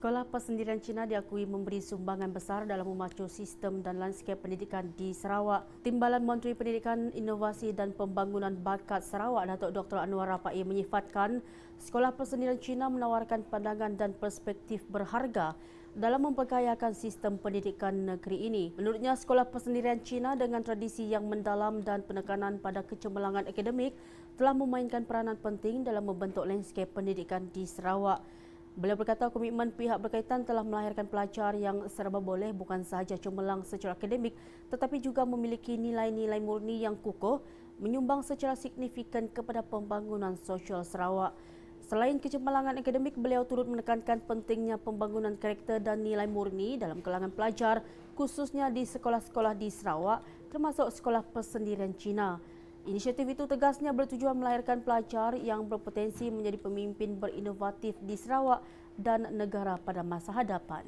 Sekolah Persendirian Cina diakui memberi sumbangan besar dalam memacu sistem dan lanskap pendidikan di Sarawak. Timbalan Menteri Pendidikan, Inovasi dan Pembangunan Bakat Sarawak, Datuk Dr. Anwar Rapai menyifatkan Sekolah Persendirian Cina menawarkan pandangan dan perspektif berharga dalam memperkayakan sistem pendidikan negeri ini. Menurutnya, Sekolah Persendirian Cina dengan tradisi yang mendalam dan penekanan pada kecemerlangan akademik telah memainkan peranan penting dalam membentuk lanskap pendidikan di Sarawak. Beliau berkata komitmen pihak berkaitan telah melahirkan pelajar yang serba boleh bukan sahaja cemerlang secara akademik tetapi juga memiliki nilai-nilai murni yang kukuh menyumbang secara signifikan kepada pembangunan sosial Sarawak. Selain kecemerlangan akademik, beliau turut menekankan pentingnya pembangunan karakter dan nilai murni dalam kalangan pelajar khususnya di sekolah-sekolah di Sarawak termasuk Sekolah Persendirian Cina. Inisiatif itu tegasnya bertujuan melahirkan pelajar yang berpotensi menjadi pemimpin berinovatif di Sarawak dan negara pada masa hadapan.